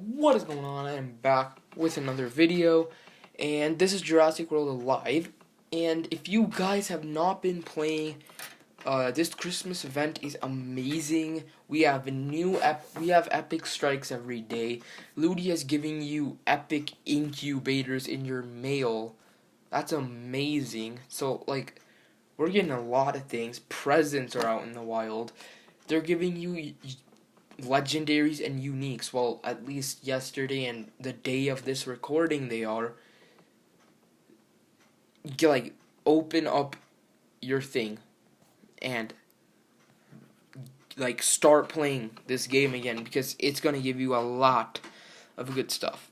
What is going on? I am back with another video, and this is Jurassic World Alive. And if you guys have not been playing, this Christmas event is amazing. We have epic strikes every day. Ludi is giving you epic incubators in your mail. That's amazing. So like, we're getting a lot of things. Presents are out in the wild. They're giving you legendaries and uniques. Well, at least yesterday and the day of this recording they are. Like, open up your thing and like start playing this game again, because it's gonna give you a lot of good stuff.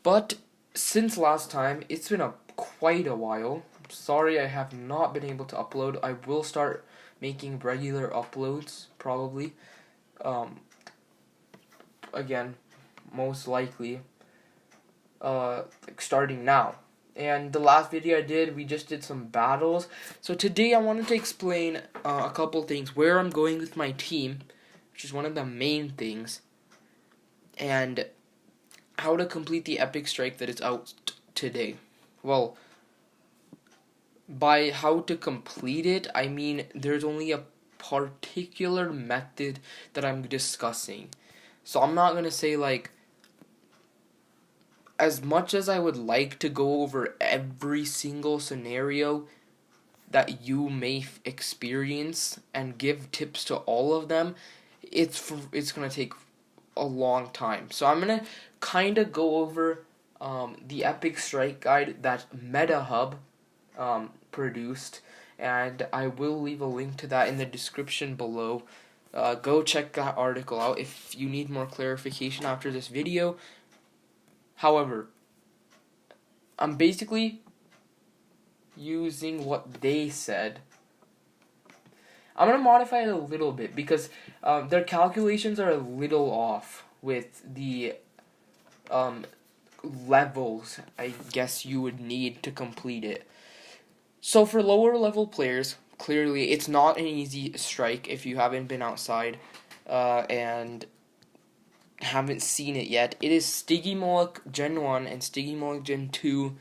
But since last time, it's been quite a while. Sorry I have not been able to upload. I will start making regular uploads probably. Again, most likely, like starting now. And the last video I did, we just did some battles. So today I wanted to explain a couple things, where I'm going with my team, which is one of the main things, and how to complete the epic strike that is out today. Well, by how to complete it, I mean there's only a particular method that I'm discussing. So I'm not going to say, like, as much as I would like to go over every single scenario that you may experience and give tips to all of them, it's going to take a long time. So I'm going to kind of go over the epic strike guide that Metahub produced, and I will leave a link to that in the description below. Go check that article out if you need more clarification after this video. However, I'm basically using what they said. I'm going to modify it a little bit because their calculations are a little off with the levels I guess you would need to complete it. So for lower level players, clearly it's not an easy strike if you haven't been outside and haven't seen it yet. It is Stygimoloch Gen 1 and Stygimoloch Gen 2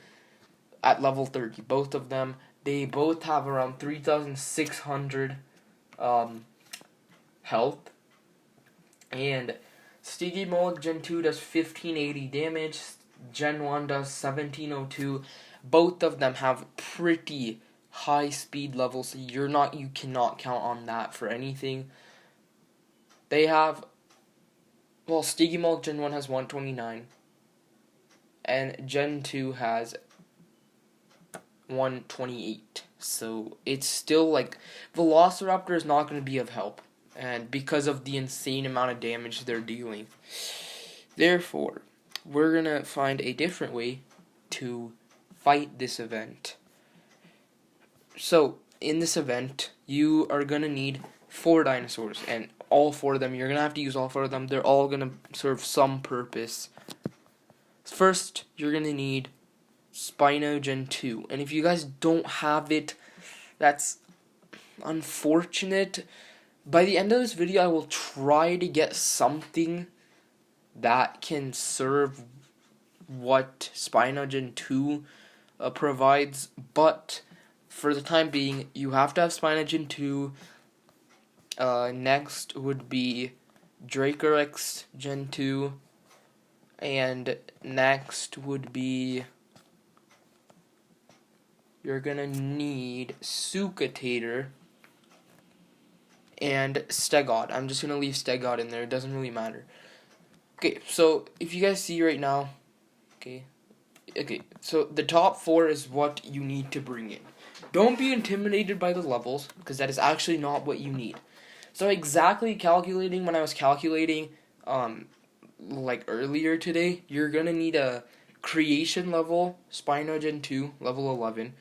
at level 30. Both of them, they both have around 3,600 health. And Stygimoloch Gen 2 does 1580 damage, Gen 1 does 1702. Both of them have pretty high speed levels, so you cannot count on that for anything. They have, well, Stygimoloch Gen 1 has 129, and Gen 2 has 128. So it's still like, Velociraptor is not going to be of help, and because of the insane amount of damage they're dealing. Therefore, we're going to find a different way to fight this event. So, in this event, you are going to need 4 dinosaurs, and all 4 of them, you're going to have to use all 4 of them. They're all going to serve some purpose. First, you're going to need Spino Gen 2, and if you guys don't have it, that's unfortunate. By the end of this video, I will try to get something that can serve what Spino Gen 2 provides, but for the time being, you have to have Spino Gen 2. Next would be Stygimoloch'S Gen 2, and next would be, you're gonna need Sucatator and Stegod. I'm just gonna leave Stegod in there, it doesn't really matter. Okay, so if you guys see right now, okay, so the top 4 is what you need to bring in. Don't be intimidated by the levels, because that is actually not what you need. So exactly calculating, when I was calculating like earlier today, you're going to need a creation level, Spino Gen 2, level 11.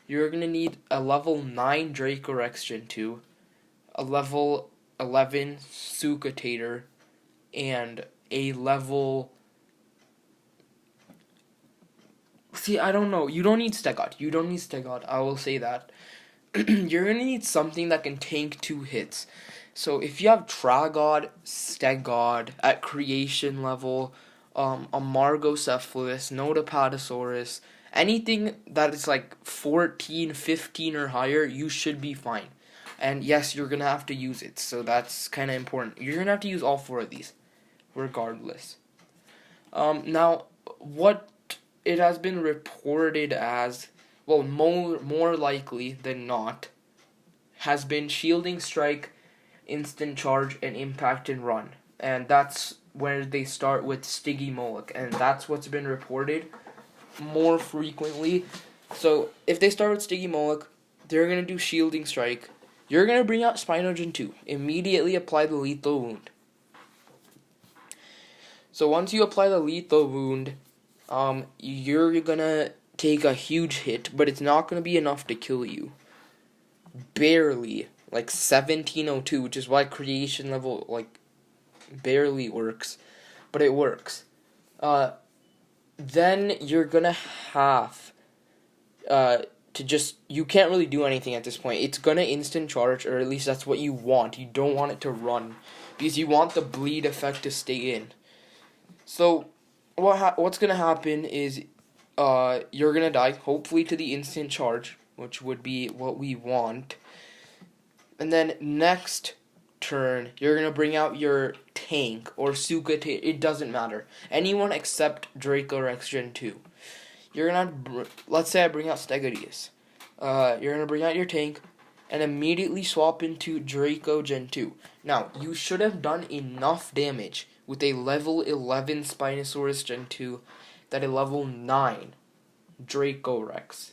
You're going to need a level 9 Dracorex Gen 2, a level 11 Sucatator, and a level... See, I don't know. You don't need Stegod. You don't need Stegod. I will say that. You're going to need something that can tank 2 hits. So if you have Tragod, Stegod at creation level, Amargocephalus, Notapatosaurus, anything that is like 14, 15 or higher, you should be fine. And yes, you're going to have to use it, so that's kind of important. You're going to have to use all 4 of these, regardless. Now, what it has been reported as, well, more likely than not, has been Shielding Strike, Instant Charge, and Impact and Run. And that's where they start with Stygimoloch, and that's what's been reported more frequently. So, if they start with Stygimoloch, they're going to do Shielding Strike. You're going to bring out Spinogen 2. Immediately apply the Lethal Wound. So, once you apply the Lethal Wound, you're going to take a huge hit, but it's not going to be enough to kill you. Barely. Like 1702, which is why creation level, like, barely works. But it works. Then you're going to have to just, you can't really do anything at this point. It's going to instant charge, or at least that's what you want. You don't want it to run, because you want the bleed effect to stay in. So, what's going to happen is, you're going to die, hopefully to the instant charge, which would be what we want. And then next turn, you're going to bring out your tank, or Suka, it doesn't matter. Anyone except Dracorex Gen 2. You're going to, let's say I bring out Stegodius. You're going to bring out your tank, and immediately swap into Draco Gen 2. Now, you should have done enough damage with a level 11 Spinosaurus Gen 2 that a level 9 Dracorex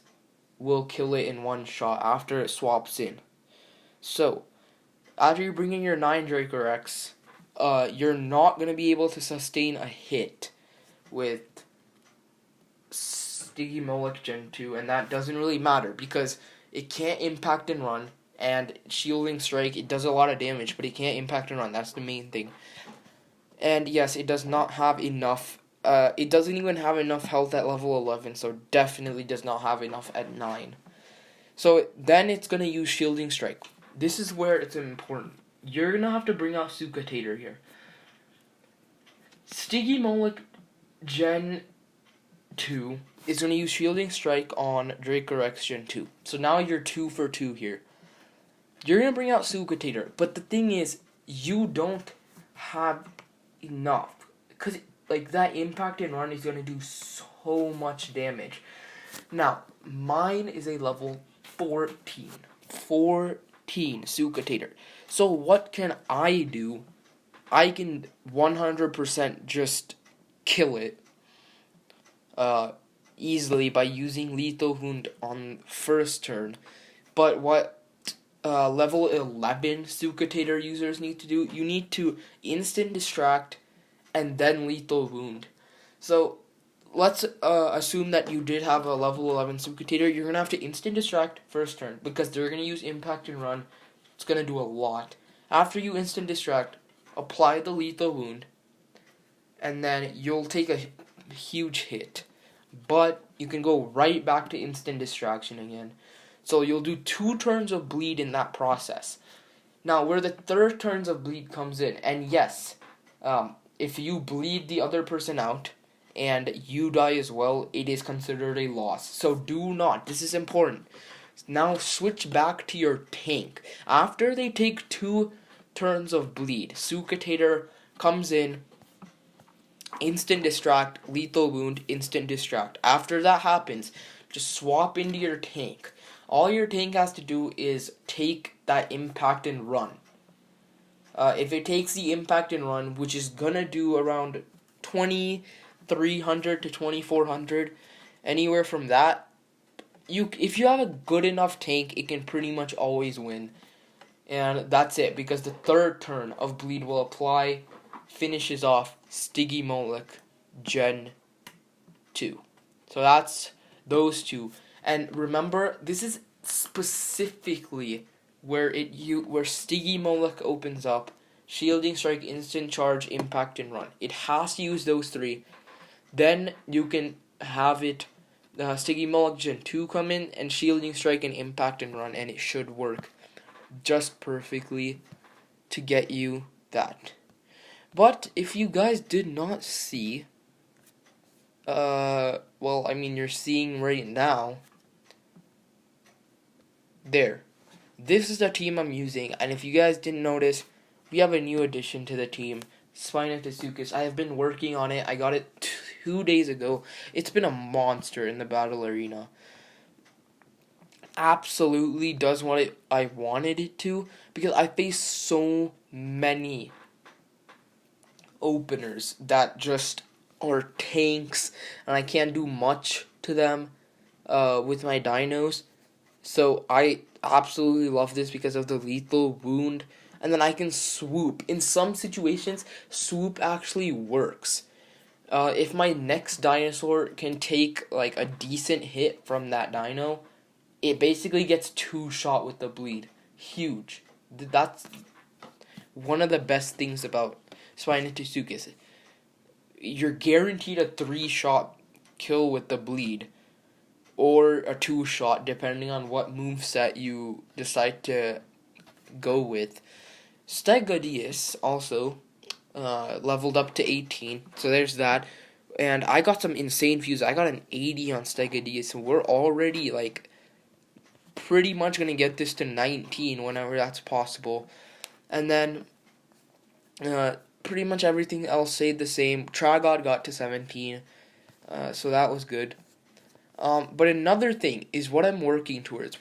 will kill it in one shot after it swaps in. So, after you bring in your 9 Dracorex, you're not going to be able to sustain a hit with Stygimoloch Gen 2, and that doesn't really matter because it can't impact and run, and Shielding Strike, it does a lot of damage, but it can't impact and run. That's the main thing. And yes, it does not have enough, it doesn't even have enough health at level 11, so definitely does not have enough at 9. So then it's going to use Shielding Strike. This is where it's important. You're going to have to bring out Sucatator here. Stygimoloch Gen 2 is going to use Shielding Strike on Dracorex Gen 2. So now you're 2 for 2 here. You're going to bring out Sucatator, but the thing is, you don't have enough. Because, like, that impact and run is going to do so much damage. Now, mine is a level 14. 14 Sucatator. So what can I do? I can 100% just kill it easily by using Lethal Wound on first turn. But what level 11 Sucatator users need to do, you need to instant distract and then Lethal Wound. So let's assume that you did have a level 11 Sucatator. You're going to have to instant distract first turn because they're going to use impact and run. It's going to do a lot. After you instant distract, apply the Lethal Wound, and then you'll take a huge hit. But you can go right back to instant distraction again. So you'll do 2 turns of bleed in that process. Now, where the 3rd turns of bleed comes in, and yes, if you bleed the other person out, and you die as well, it is considered a loss. So do not, this is important. Now switch back to your tank. After they take 2 turns of bleed, Sucatator comes in, instant distract, Lethal Wound, instant distract. After that happens, just swap into your tank. All your tank has to do is take that impact and run. If it takes the impact and run, which is gonna do around 2,300 to 2,400, anywhere from that, if you have a good enough tank, it can pretty much always win. And that's it, because the 3rd turn of bleed will apply, finishes off Stygimoloch Gen 2. So that's those 2. And remember, this is specifically where Stygimoloch opens up Shielding Strike, Instant Charge, Impact, and Run. It has to use those 3. Then you can have it Stygimoloch Gen 2 come in, and Shielding Strike and Impact and Run, and it should work just perfectly. to get you that. But if you guys did not see, well, I mean, you're seeing right now. There. This is the team I'm using, and if you guys didn't notice, we have a new addition to the team, Stygimoloch'S. I have been working on it. I got it 2 days ago. It's been a monster in the battle arena. Absolutely does what I wanted it to, because I face so many openers that just are tanks, and I can't do much to them with my dinos. So I absolutely love this because of the lethal wound, and then I can swoop. In some situations, swoop actually works. If my next dinosaur can take like a decent hit from that dino, it basically gets 2-shot with the bleed. Huge. That's one of the best things about Stygimoloch'S. You're guaranteed a 3-shot kill with the bleed, or a 2-shot depending on what moveset you decide to go with. Stygimoloch'S also leveled up to 18, so there's that. And I got some insane views. I got an 80 on Stygimoloch'S, so we're already like pretty much gonna get this to 19 whenever that's possible. And then pretty much everything else stayed the same. Trigod got to 17, so that was good. But another thing is what I'm working towards.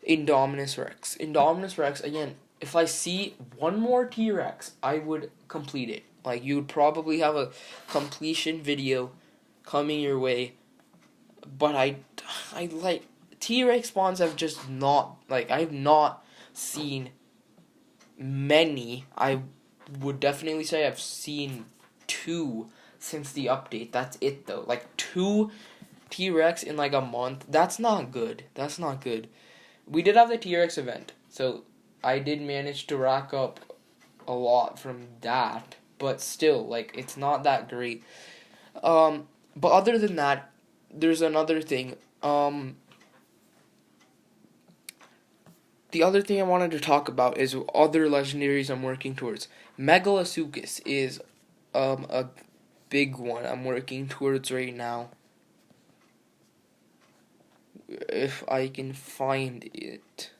Indominus Rex. Indominus Rex, again, if I see one more T-Rex, I would complete it. Like, you would probably have a completion video coming your way. But I like, T-Rex spawns have just not, like, I've not seen many. I would definitely say I've seen 2 since the update. That's it though. Like 2 T-Rex in like a month. That's not good. We did have the T-Rex event, so I did manage to rack up a lot from that, but still, like, it's not that great. But other than that, there's another thing. The other thing I wanted to talk about is other legendaries I'm working towards. Metahub is a big one I'm working towards right now. If I can find it.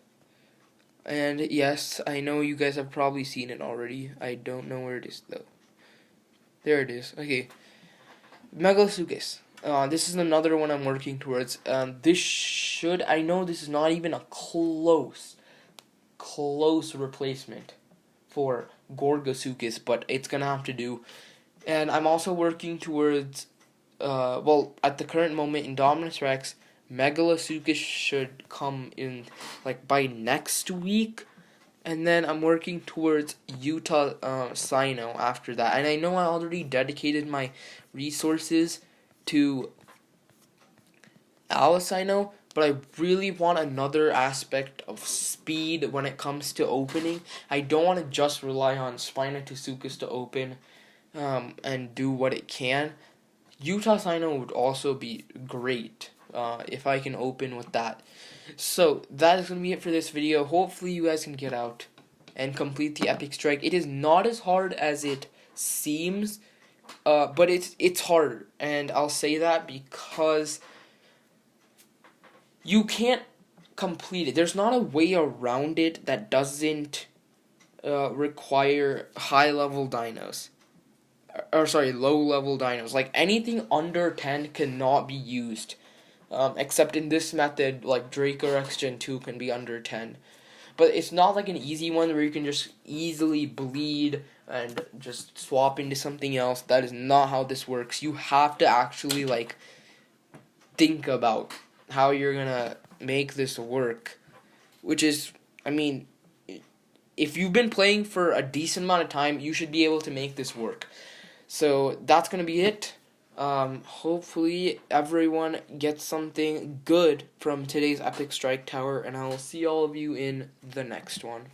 And yes, I know you guys have probably seen it already. I don't know where it is though. There it is. Okay. Metahub. This is another one I'm working towards. I know this is not even a close replacement for Gorgosuchus, but it's gonna have to do. And I'm also working towards, at the current moment, Indominus Rex. Megalosuchus should come in, like, by next week. And then I'm working towards Utah Sino after that. And I know I already dedicated my resources to Alicino, but I really want another aspect of speed when it comes to opening. I don't want to just rely on Spinosuchus to open and do what it can. Utah Sino would also be great if I can open with that. So that is going to be it for this video. Hopefully you guys can get out and complete the epic strike. It is not as hard as it seems, but it's hard, and I'll say that because you can't complete it. There's not a way around it that doesn't require high-level dinos. Low-level dinos. Like, anything under 10 cannot be used. Except in this method, like, Dracorex Gen 2 can be under 10. But it's not like an easy one where you can just easily bleed and just swap into something else. That is not how this works. You have to actually, like, think about how you're gonna make this work. Which is, I mean, if you've been playing for a decent amount of time, you should be able to make this work. So that's gonna be it. Hopefully everyone gets something good from today's Epic Strike Tower, and I will see all of you in the next one.